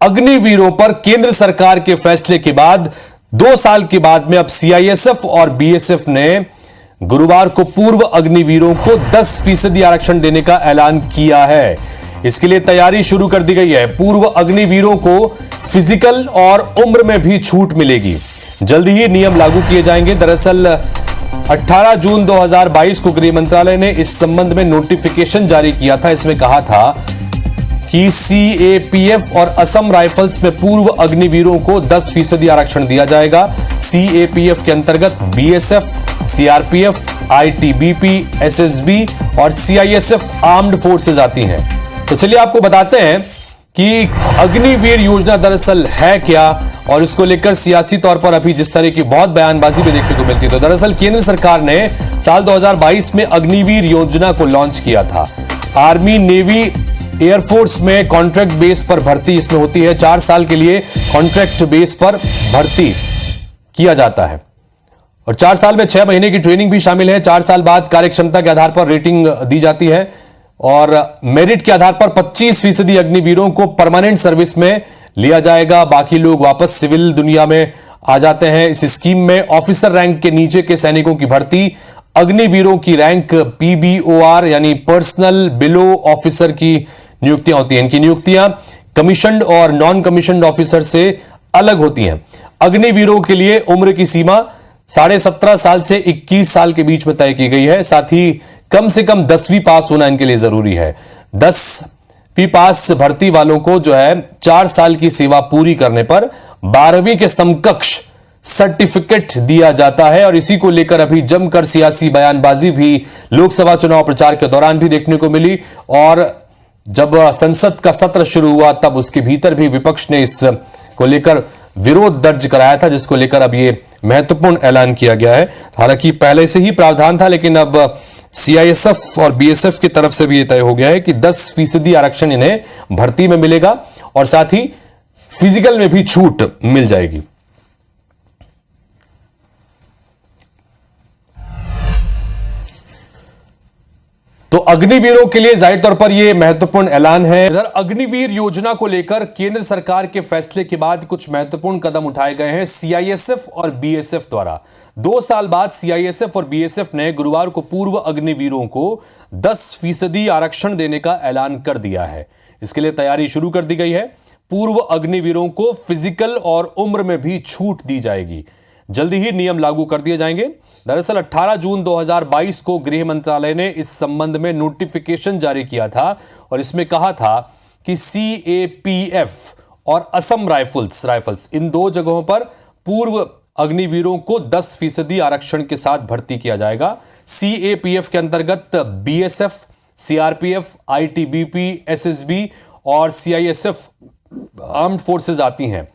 अग्निवीरों पर केंद्र सरकार के फैसले के बाद 2 साल के बाद में अब सीआईएसएफ और बीएसएफ ने गुरुवार को पूर्व अग्निवीरों को 10% आरक्षण देने का ऐलान किया है। इसके लिए तैयारी शुरू कर दी गई है। पूर्व अग्निवीरों को फिजिकल और उम्र में भी छूट मिलेगी। जल्दी ही नियम लागू किए जाएंगे। दरअसल 18 जून 2022 को गृह मंत्रालय ने इस संबंध में नोटिफिकेशन जारी किया था। इसमें कहा था कि सीएपीएफ और असम राइफल्स में पूर्व अग्निवीरों को 10% आरक्षण दिया जाएगा। सीएपीएफ के अंतर्गत बीएसएफ, सीआरपीएफ, आईटीबीपी, एसएसबी और सीआईएसएफ आर्म्ड फोर्सेज आती हैं। तो चलिए आपको बताते हैं कि अग्निवीर योजना दरअसल है क्या और इसको लेकर सियासी तौर पर अभी जिस तरह की बहुत बयानबाजी भी देखने को मिलती है। तो दरअसल केंद्र सरकार ने साल 2022 में अग्निवीर योजना को लॉन्च किया था। आर्मी, नेवी, एयरफोर्स में कॉन्ट्रैक्ट बेस पर भर्ती इसमें होती है। 4 साल के लिए कॉन्ट्रैक्ट बेस पर भर्ती किया जाता है और 4 साल में 6 महीने की ट्रेनिंग भी शामिल है। 4 साल बाद कार्यक्षमता के आधार पर रेटिंग दी जाती है और मेरिट के आधार पर 25% अग्निवीरों को परमानेंट सर्विस में लिया जाएगा। बाकी लोग वापस सिविल दुनिया में आ जाते हैं। इस स्कीम में ऑफिसर रैंक के नीचे के सैनिकों की भर्ती, अग्निवीरों की रैंक पीबीओआर यानी पर्सनल बिलो ऑफिसर की नियुक्तियां होती हैं। इनकी नियुक्तियां कमीशन्ड और नॉन कमीशन्ड ऑफिसर से अलग होती हैं। अग्निवीरों के लिए उम्र की सीमा 17.5 साल से 21 साल के बीच में तय की गई है। साथ ही कम से कम 10वीं पास होना इनके लिए जरूरी है। 10वीं पास भर्ती वालों को जो है 4 साल की सेवा पूरी करने पर 12वीं के समकक्ष सर्टिफिकेट दिया जाता है और इसी को लेकर अभी जमकर सियासी बयानबाजी भी लोकसभा चुनाव प्रचार के दौरान भी देखने को मिली और जब संसद का सत्र शुरू हुआ तब उसके भीतर भी विपक्ष ने इस को लेकर विरोध दर्ज कराया था, जिसको लेकर अब ये महत्वपूर्ण ऐलान किया गया है। हालांकि पहले से ही प्रावधान था लेकिन अब सीआईएसएफ और बीएसएफ की तरफ से भी यह तय हो गया है कि 10% आरक्षण इन्हें भर्ती में मिलेगा और साथ ही फिजिकल में भी छूट मिल जाएगी। तो अग्निवीरों के लिए जाहिर तौर पर यह महत्वपूर्ण ऐलान है। इधर अग्निवीर योजना को लेकर केंद्र सरकार के फैसले के बाद कुछ महत्वपूर्ण कदम उठाए गए हैं सीआईएसएफ और बीएसएफ द्वारा। 2 साल बाद सीआईएसएफ और बीएसएफ ने गुरुवार को पूर्व अग्निवीरों को 10% आरक्षण देने का ऐलान कर दिया है। इसके लिए तैयारी शुरू कर दी गई है। पूर्व अग्निवीरों को फिजिकल और उम्र में भी छूट दी जाएगी। जल्दी ही नियम लागू कर दिए जाएंगे। दरअसल 18 जून 2022 को गृह मंत्रालय ने इस संबंध में नोटिफिकेशन जारी किया था और इसमें कहा था कि सीएपीएफ और असम राइफल्स इन 2 जगहों पर पूर्व अग्निवीरों को 10% आरक्षण के साथ भर्ती किया जाएगा। सीएपीएफ के अंतर्गत बीएसएफ, सीआरपीएफ, आईटीबीपी, एसएसबी और सीआईएसएफ आर्म्ड फोर्सेज आती हैं।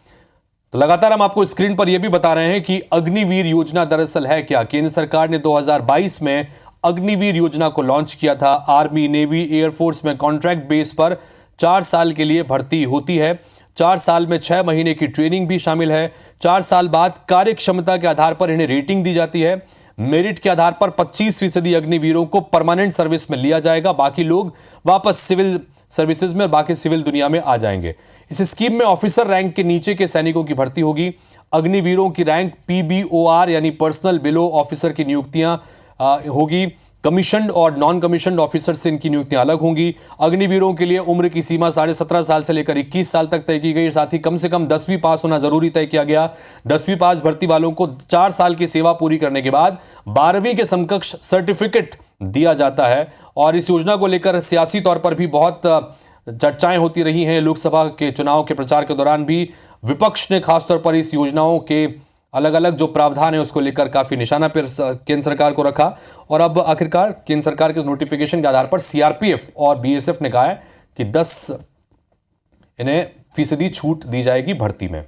तो लगातार हम आपको स्क्रीन पर यह भी बता रहे हैं कि अग्निवीर योजना दरअसल है क्या। केंद्र सरकार ने 2022 में अग्निवीर योजना को लॉन्च किया था। आर्मी, नेवी, एयरफोर्स में कॉन्ट्रैक्ट बेस पर 4 साल के लिए भर्ती होती है। 4 साल में 6 महीने की ट्रेनिंग भी शामिल है। 4 साल बाद कार्यक्षमता के आधार पर इन्हें रेटिंग दी जाती है। मेरिट के आधार पर 25% अग्निवीरों को परमानेंट सर्विस में लिया जाएगा। बाकी लोग वापस सिविल सर्विसेज में, बाकी सिविल दुनिया में आ जाएंगे। इस स्कीम में ऑफिसर रैंक के नीचे के सैनिकों की भर्ती होगी। अग्निवीरों की रैंक पीबीओआर यानी पर्सनल बिलो ऑफिसर की नियुक्तियां होगी। कमीशन्ड और नॉन कमीशन्ड ऑफिसर से इनकी नियुक्तियां अलग होंगी। अग्निवीरों के लिए उम्र की सीमा 17.5 साल से लेकर 21 साल तक तय की गई। साथ ही कम से कम 10वीं पास होना जरूरी तय किया गया। 10वीं पास भर्ती वालों को 4 साल की सेवा पूरी करने के बाद 12वीं के समकक्ष सर्टिफिकेट दिया जाता है और इस योजना को लेकर सियासी तौर पर भी बहुत चर्चाएं होती रही हैं। लोकसभा के चुनाव के प्रचार के दौरान भी विपक्ष ने खासतौर पर इस योजनाओं के अलग अलग जो प्रावधान है उसको लेकर काफी निशाना पर केंद्र सरकार को रखा और अब आखिरकार केंद्र सरकार के नोटिफिकेशन के आधार पर सीआरपीएफ और बीएसएफ ने कहा है कि 10% छूट दी जाएगी भर्ती में।